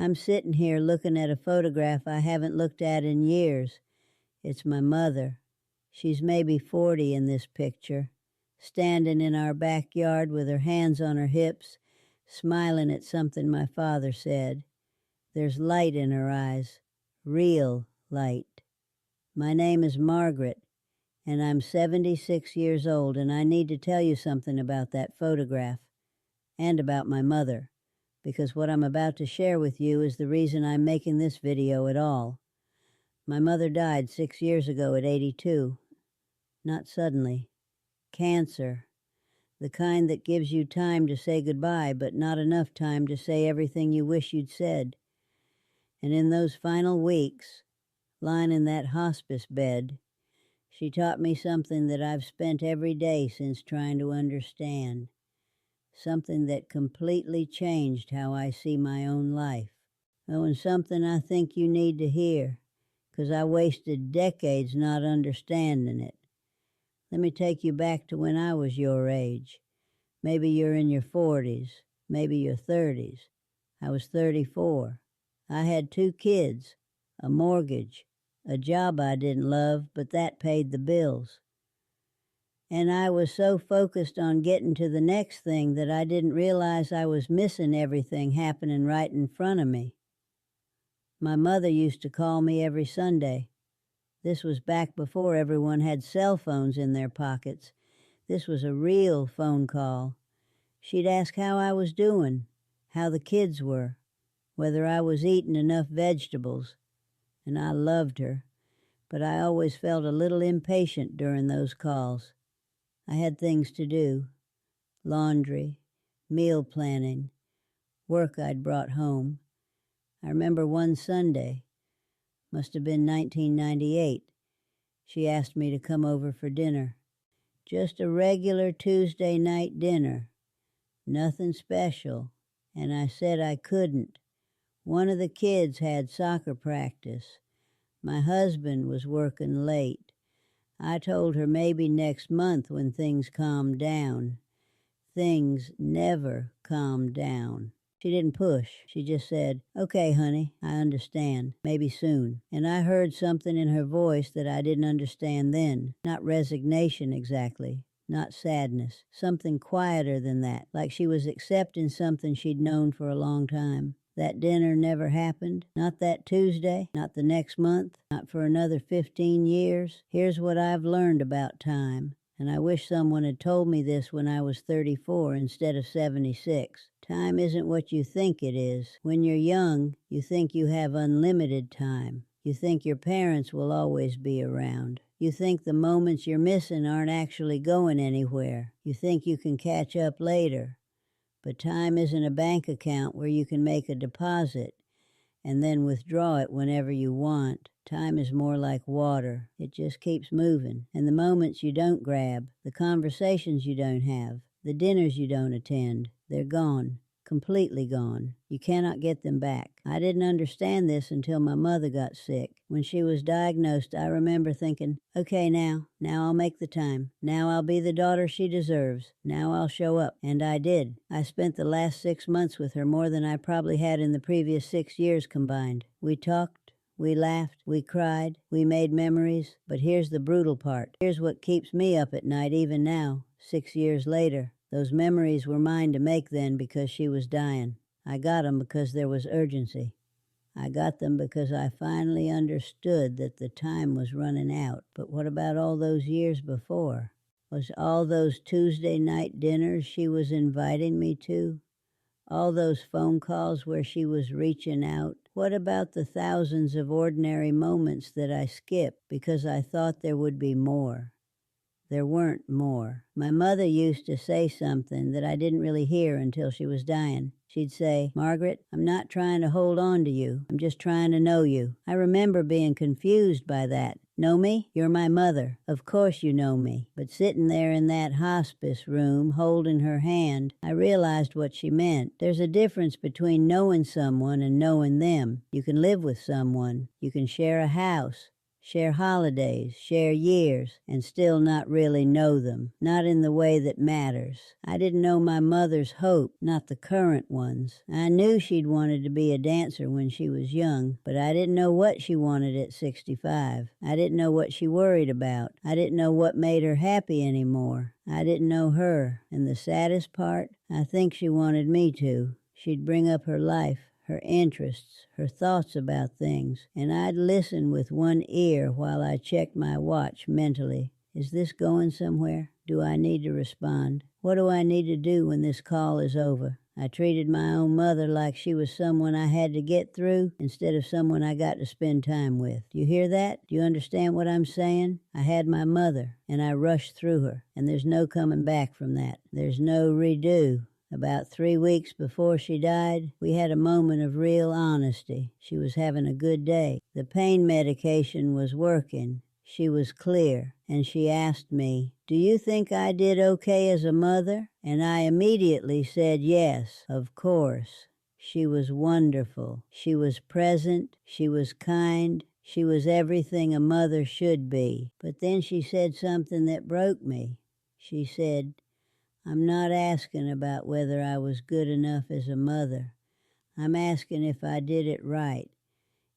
I'm sitting here looking at a photograph I haven't looked at in years. It's my mother. She's maybe 40 in this picture, standing in our backyard with her hands on her hips, smiling at something my father said. There's light in her eyes, real light. My name is Margaret, and I'm 76 years old, and I need to tell you something about that photograph and about my mother, because what I'm about to share with you is the reason I'm making this video at all. My mother died 6 years ago at 82. Not suddenly. Cancer. The kind that gives you time to say goodbye, but not enough time to say everything you wish you'd said. And in those final weeks, lying in that hospice bed, she taught me something that I've spent every day since trying to understand. Something that completely changed how I see my own life. Oh, and something I think you need to hear, 'cause I wasted decades not understanding it. Let me take you back to when I was your age. Maybe you're in your 40s, maybe your 30s. I was 34. I had 2 kids, a mortgage, a job I didn't love, but that paid the bills. And I was so focused on getting to the next thing that I didn't realize I was missing everything happening right in front of me. My mother used to call me every Sunday. This was back before everyone had cell phones in their pockets. This was a real phone call. She'd ask how I was doing, how the kids were, whether I was eating enough vegetables. And I loved her, but I always felt a little impatient during those calls. I had things to do, laundry, meal planning, work I'd brought home. I remember one Sunday, must have been 1998, she asked me to come over for dinner. Just a regular Tuesday night dinner, nothing special, and I said I couldn't. One of the kids had soccer practice. My husband was working late. I told her maybe next month when things calmed down. Things never calmed down. She didn't push. She just said, "Okay, honey, I understand. Maybe soon." And I heard something in her voice that I didn't understand then. Not resignation exactly. Not sadness. Something quieter than that. Like she was accepting something she'd known for a long time. That dinner never happened. Not that Tuesday. Not the next month. Not for another 15 years. Here's what I've learned about time. And I wish someone had told me this when I was 34 instead of 76. Time isn't what you think it is. When you're young, you think you have unlimited time. You think your parents will always be around. You think the moments you're missing aren't actually going anywhere. You think you can catch up later. But time isn't a bank account where you can make a deposit and then withdraw it whenever you want. Time is more like water. It just keeps moving. And the moments you don't grab, the conversations you don't have, the dinners you don't attend, they're gone. Completely gone. You cannot get them back. I didn't understand this until my mother got sick. When she was diagnosed, I remember thinking, okay, now I'll make the time. Now I'll be the daughter she deserves. Now I'll show up. And I did. I spent the last 6 months with her, more than I probably had in the previous 6 years combined. We talked, we laughed, we cried, we made memories. But here's the brutal part. Here's what keeps me up at night even now, 6 years later. Those memories were mine to make then because she was dying. I got them because there was urgency. I got them because I finally understood that the time was running out. But what about all those years before? Was all those Tuesday night dinners she was inviting me to? All those phone calls where she was reaching out? What about the thousands of ordinary moments that I skipped because I thought there would be more? There weren't more. My mother used to say something that I didn't really hear until she was dying. She'd say, "Margaret, I'm not trying to hold on to you. I'm just trying to know you." I remember being confused by that. Know me? You're my mother. Of course you know me. But sitting there in that hospice room, holding her hand, I realized what she meant. There's a difference between knowing someone and knowing them. You can live with someone. You can share a house, share holidays, share years, and still not really know them, not in the way that matters. I didn't know my mother's hope, not the current ones. I knew she'd wanted to be a dancer when she was young, but I didn't know what she wanted at 65. I didn't know what she worried about. I didn't know what made her happy anymore. I didn't know her, and the saddest part, I think she wanted me to. She'd bring up her life, her interests, her thoughts about things, and I'd listen with one ear while I checked my watch mentally. Is this going somewhere? Do I need to respond? What do I need to do when this call is over? I treated my own mother like she was someone I had to get through instead of someone I got to spend time with. Do you hear that? Do you understand what I'm saying? I had my mother, and I rushed through her, and there's no coming back from that. There's no redo. About 3 weeks before she died, we had a moment of real honesty. She was having a good day. The pain medication was working. She was clear, and she asked me, "Do you think I did okay as a mother?" And I immediately said yes, of course. She was wonderful. She was present. She was kind. She was everything a mother should be. But then she said something that broke me. She said, "I'm not asking about whether I was good enough as a mother. I'm asking if I did it right,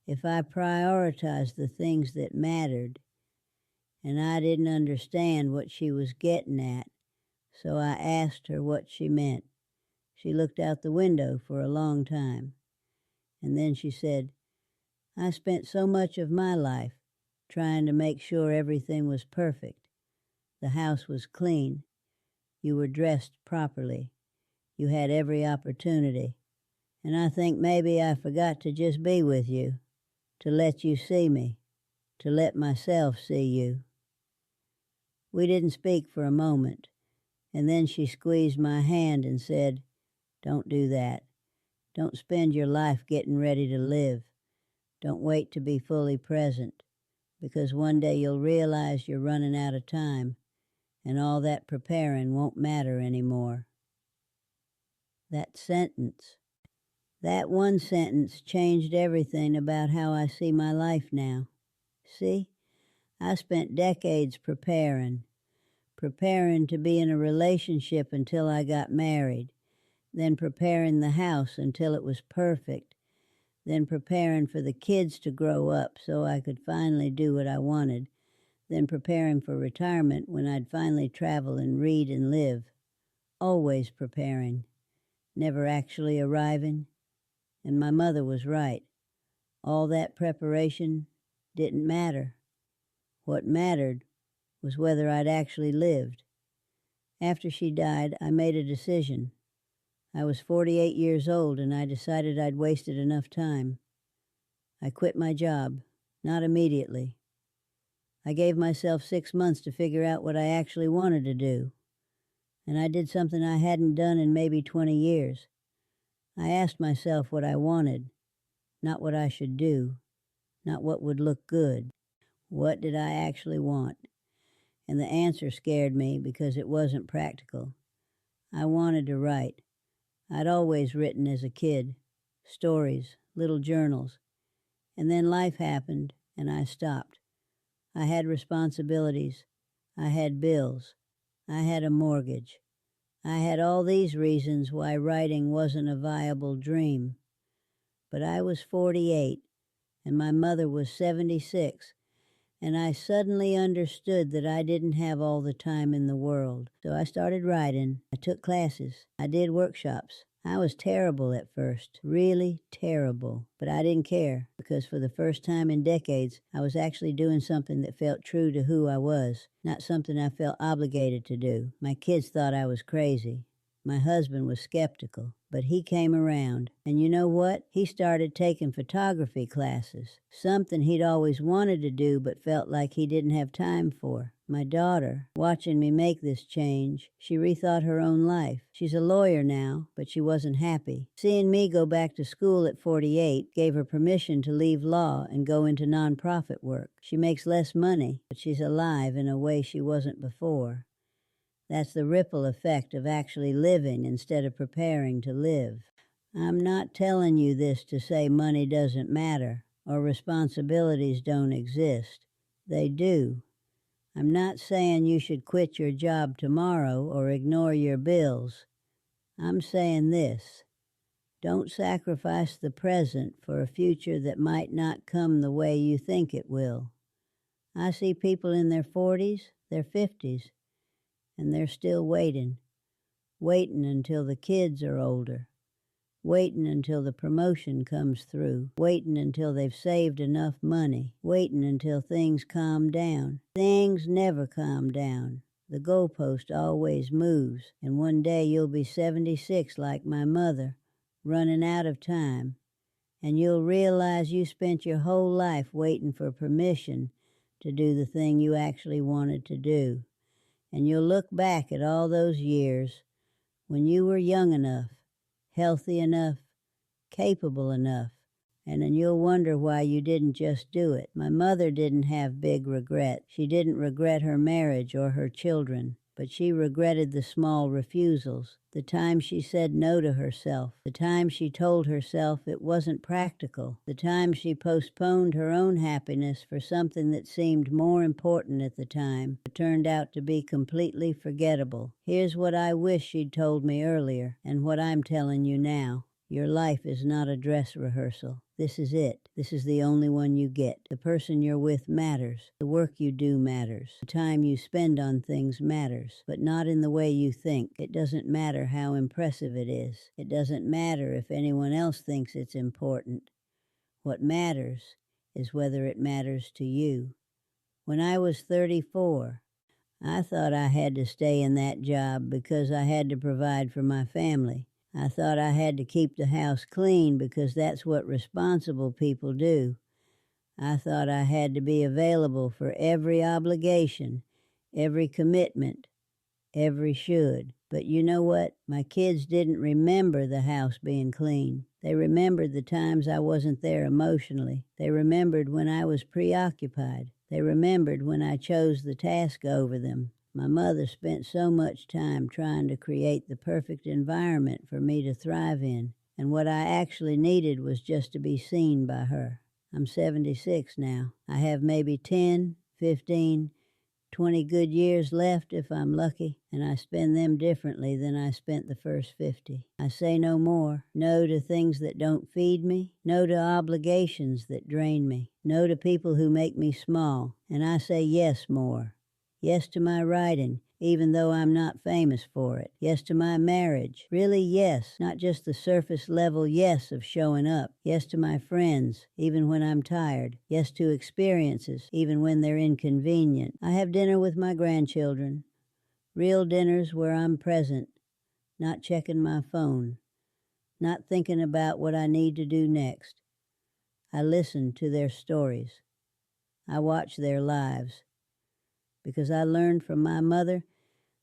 if I prioritized the things that mattered." And I didn't understand what she was getting at, so I asked her what she meant. She looked out the window for a long time, and then she said, "I spent so much of my life trying to make sure everything was perfect. The house was clean. You were dressed properly. You had every opportunity. And I think maybe I forgot to just be with you, to let you see me, to let myself see you." We didn't speak for a moment, and then she squeezed my hand and said, "Don't do that. Don't spend your life getting ready to live. Don't wait to be fully present, because one day you'll realize you're running out of time, and all that preparing won't matter anymore." That sentence, that one sentence changed everything about how I see my life now. See, I spent decades preparing to be in a relationship until I got married, then preparing the house until it was perfect, then preparing for the kids to grow up so I could finally do what I wanted, then preparing for retirement when I'd finally travel and read and live. Always preparing, never actually arriving. And my mother was right. All that preparation didn't matter. What mattered was whether I'd actually lived. After she died, I made a decision. I was 48 years old, and I decided I'd wasted enough time. I quit my job, not immediately. I gave myself 6 months to figure out what I actually wanted to do. And I did something I hadn't done in maybe 20 years. I asked myself what I wanted, not what I should do, not what would look good. What did I actually want? And the answer scared me because it wasn't practical. I wanted to write. I'd always written as a kid, stories, little journals. And then life happened, and I stopped. I had responsibilities. I had bills. I had a mortgage. I had all these reasons why writing wasn't a viable dream. But I was 48, and my mother was 76, and I suddenly understood that I didn't have all the time in the world. So I started writing. I took classes. I did workshops. I was terrible at first, really terrible, but I didn't care because for the first time in decades, I was actually doing something that felt true to who I was, not something I felt obligated to do. My kids thought I was crazy. My husband was skeptical, but he came around. And you know what? He started taking photography classes, something he'd always wanted to do but felt like he didn't have time for. My daughter, watching me make this change, she rethought her own life. She's a lawyer now, but she wasn't happy. Seeing me go back to school at 48 gave her permission to leave law and go into nonprofit work. She makes less money, but she's alive in a way she wasn't before. That's the ripple effect of actually living instead of preparing to live. I'm not telling you this to say money doesn't matter or responsibilities don't exist. They do. I'm not saying you should quit your job tomorrow or ignore your bills. I'm saying this. Don't sacrifice the present for a future that might not come the way you think it will. I see people in their 40s, their 50s, and they're still waiting until the kids are older, waiting until the promotion comes through, waiting until they've saved enough money, waiting until things calm down. Things never calm down. The goalpost always moves, and one day you'll be 76 like my mother, running out of time, and you'll realize you spent your whole life waiting for permission to do the thing you actually wanted to do. And you'll look back at all those years when you were young enough, healthy enough, capable enough, and then you'll wonder why you didn't just do it. My mother didn't have big regret. She didn't regret her marriage or her children, but she regretted the small refusals, the time she said no to herself, the time she told herself it wasn't practical, the time she postponed her own happiness for something that seemed more important at the time, but turned out to be completely forgettable. Here's what I wish she'd told me earlier, and what I'm telling you now. Your life is not a dress rehearsal. This is it. This is the only one you get. The person you're with matters. The work you do matters. The time you spend on things matters, but not in the way you think. It doesn't matter how impressive it is. It doesn't matter if anyone else thinks it's important. What matters is whether it matters to you. When I was 34, I thought I had to stay in that job because I had to provide for my family. I thought I had to keep the house clean because that's what responsible people do. I thought I had to be available for every obligation, every commitment, every should. But you know what? My kids didn't remember the house being clean. They remembered the times I wasn't there emotionally. They remembered when I was preoccupied. They remembered when I chose the task over them. My mother spent so much time trying to create the perfect environment for me to thrive in, and what I actually needed was just to be seen by her. I'm 76 now. I have maybe 10, 15, 20 good years left if I'm lucky, and I spend them differently than I spent the first 50. I say no more. No to things that don't feed me. No to obligations that drain me. No to people who make me small. And I say yes more. Yes to my writing, even though I'm not famous for it. Yes to my marriage. Really yes, not just the surface level yes of showing up. Yes to my friends, even when I'm tired. Yes to experiences, even when they're inconvenient. I have dinner with my grandchildren. Real dinners where I'm present, not checking my phone, not thinking about what I need to do next. I listen to their stories. I watch their lives. Because I learned from my mother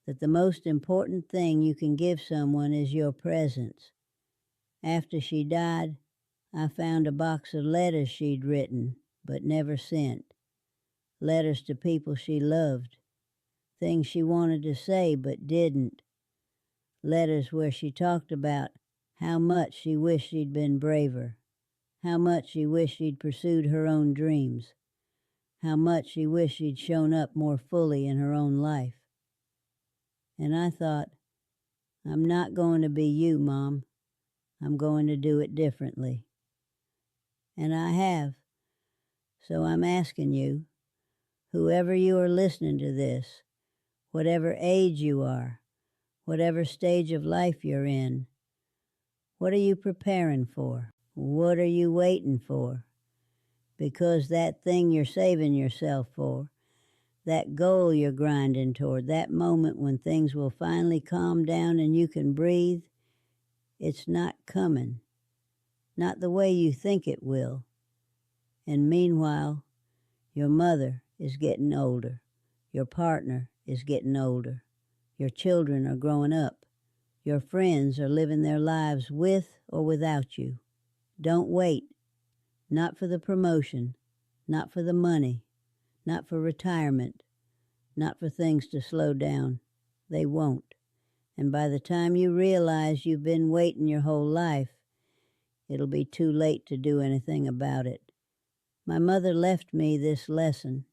that the most important thing you can give someone is your presence. After she died, I found a box of letters she'd written but never sent. Letters to people she loved. Things she wanted to say but didn't. Letters where she talked about how much she wished she'd been braver. How much she wished she'd pursued her own dreams. How much she wished she'd shown up more fully in her own life. And I thought, I'm not going to be you, Mom. I'm going to do it differently. And I have. So I'm asking you, whoever you are listening to this, whatever age you are, whatever stage of life you're in, what are you preparing for? What are you waiting for? Because that thing you're saving yourself for, that goal you're grinding toward, that moment when things will finally calm down and you can breathe, it's not coming. Not the way you think it will. And meanwhile, your mother is getting older. Your partner is getting older. Your children are growing up. Your friends are living their lives with or without you. Don't wait. Not for the promotion, not for the money, not for retirement, not for things to slow down. They won't. And by the time you realize you've been waiting your whole life, it'll be too late to do anything about it. My mother left me this lesson.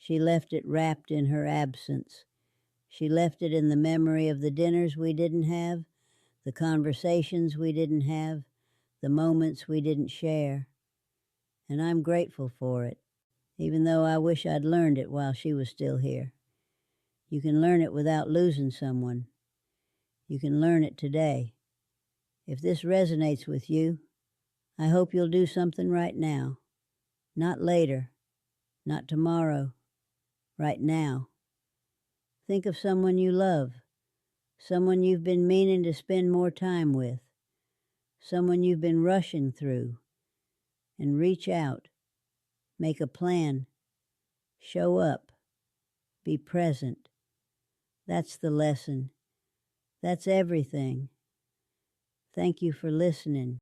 She left it wrapped in her absence. She left it in the memory of the dinners we didn't have, the conversations we didn't have, the moments we didn't share. And I'm grateful for it, even though I wish I'd learned it while she was still here. You can learn it without losing someone. You can learn it today. If this resonates with you, I hope you'll do something right now. Not later, not tomorrow, right now. Think of someone you love, someone you've been meaning to spend more time with, someone you've been rushing through, and reach out, make a plan, show up, be present. That's the lesson. That's everything. Thank you for listening.